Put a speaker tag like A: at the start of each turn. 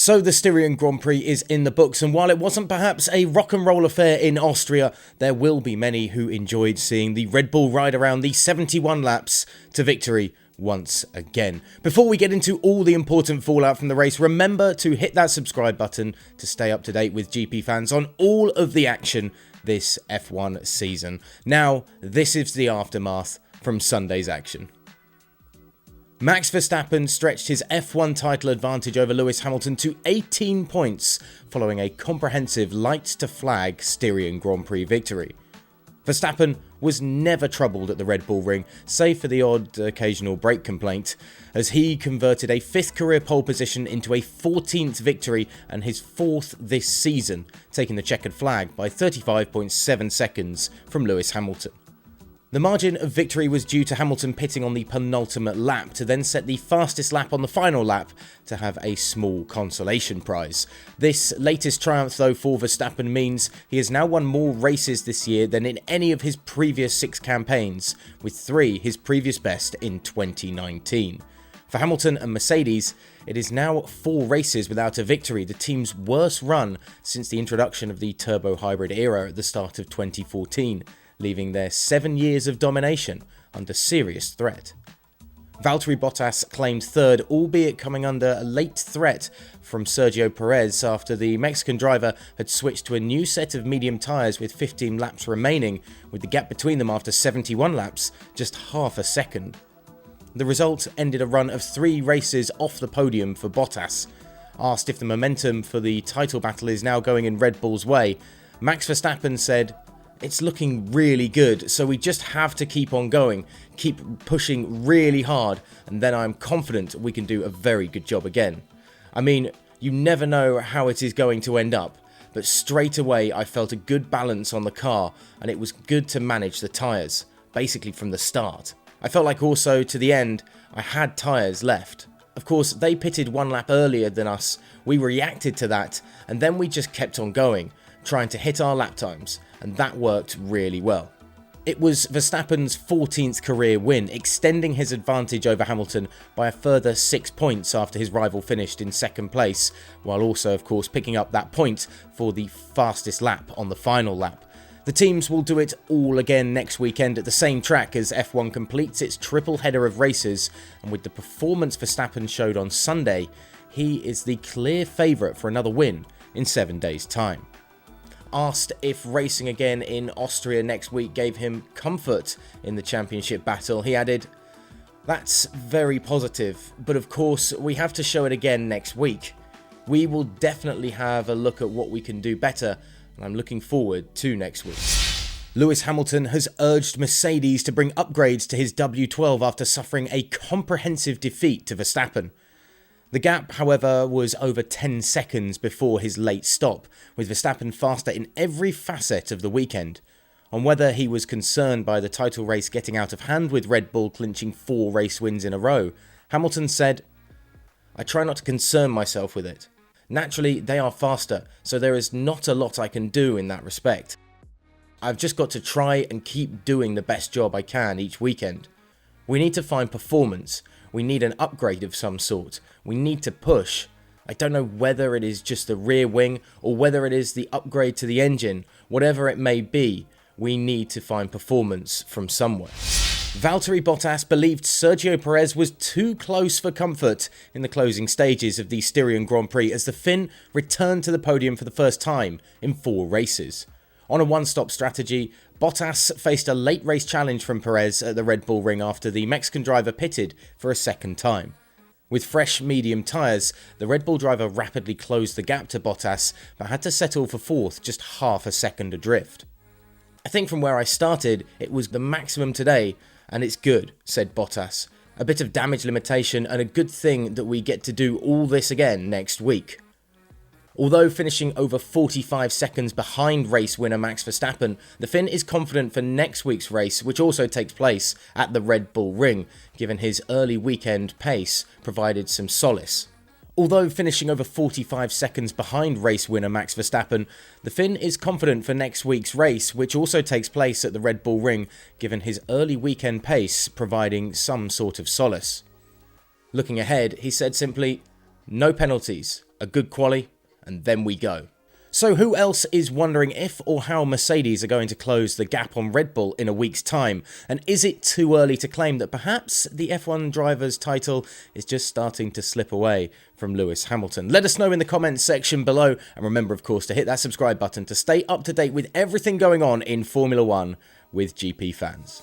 A: So the Styrian Grand Prix is in the books, and while it wasn't perhaps a rock and roll affair in Austria, there will be many who enjoyed seeing the Red Bull ride around the 71 laps to victory once again. Before we get into all the important fallout from the race, remember to hit that subscribe button to stay up to date with GP fans on all of the action this F1 season. Now, this is the aftermath from Sunday's action. Max Verstappen stretched his F1 title advantage over Lewis Hamilton to 18 points following a comprehensive lights-to-flag Styrian Grand Prix victory. Verstappen was never troubled at the Red Bull ring, save for the odd occasional brake complaint, as he converted a 5th career pole position into a 14th victory and his 4th this season, taking the checkered flag by 35.7 seconds from Lewis Hamilton. The margin of victory was due to Hamilton pitting on the penultimate lap to then set the fastest lap on the final lap to have a small consolation prize. This latest triumph though for Verstappen means he has now won more races this year than in any of his previous 6 campaigns, with 3 his previous best in 2019. For Hamilton and Mercedes, it is now 4 races without a victory, the team's worst run since the introduction of the turbo hybrid era at the start of 2014. Leaving their 7 years of domination under serious threat. Valtteri Bottas claimed 3rd, albeit coming under a late threat from Sergio Perez after the Mexican driver had switched to a new set of medium tyres with 15 laps remaining, with the gap between them after 71 laps just half a second. The result ended a run of 3 races off the podium for Bottas. Asked if the momentum for the title battle is now going in Red Bull's way, Max Verstappen said, "It's looking really good, so we just have to keep on going, keep pushing really hard, and then I'm confident we can do a very good job again." I mean, you never know how it is going to end up, but straight away I felt a good balance on the car, and it was good to manage the tyres, basically from the start. I felt like also to the end, I had tyres left. Of course, they pitted 1 lap earlier than us, we reacted to that, and then we just kept on going, trying to hit our lap times, and that worked really well. It was Verstappen's 14th career win, extending his advantage over Hamilton by a further 6 points after his rival finished in 2nd place, while also of course picking up that point for the fastest lap on the final lap. The teams will do it all again next weekend at the same track as F1 completes its triple header of races, and with the performance Verstappen showed on Sunday, he is the clear favourite for another win in 7 days' time. Asked if racing again in Austria next week gave him comfort in the championship battle, he added, "That's very positive, but of course we have to show it again next week. We will definitely have a look at what we can do better, and I'm looking forward to next week." Lewis Hamilton has urged Mercedes to bring upgrades to his W12 after suffering a comprehensive defeat to Verstappen. The gap, however, was over 10 seconds before his late stop, with Verstappen faster in every facet of the weekend. On whether he was concerned by the title race getting out of hand with Red Bull clinching 4 race wins in a row, Hamilton said, "I try not to concern myself with it. Naturally, they are faster, so there is not a lot I can do in that respect. I've just got to try and keep doing the best job I can each weekend. We need to find performance. We need an upgrade of some sort. We need to push. I don't know whether it is just the rear wing or whether it is the upgrade to the engine. Whatever it may be, we need to find performance from somewhere." Valtteri Bottas believed Sergio Perez was too close for comfort in the closing stages of the Styrian Grand Prix as the Finn returned to the podium for the first time in 4 races. On a one-stop strategy, Bottas faced a late race challenge from Perez at the Red Bull ring after the Mexican driver pitted for a second time. With fresh medium tyres, the Red Bull driver rapidly closed the gap to Bottas, but had to settle for 4th just half a second adrift. "I think from where I started, it was the maximum today, and it's good," said Bottas. "A bit of damage limitation and a good thing that we get to do all this again next week." Although finishing over 45 seconds behind race winner Max Verstappen, the Finn is confident for next week's race, which also takes place at the Red Bull ring, given his early weekend pace provided some solace. Although finishing over 45 seconds behind race winner Max Verstappen, the Finn is confident for next week's race, which also takes place at the Red Bull ring, given his early weekend pace providing some sort of solace. Looking ahead, he said simply, "No penalties. a good quali, and then we go. So who else is wondering if or how Mercedes are going to close the gap on Red Bull in a week's time? And is it too early to claim that perhaps the F1 driver's title is just starting to slip away from Lewis Hamilton? Let us know in the comments section below, and remember of course to hit that subscribe button to stay up to date with everything going on in Formula 1 with GP fans.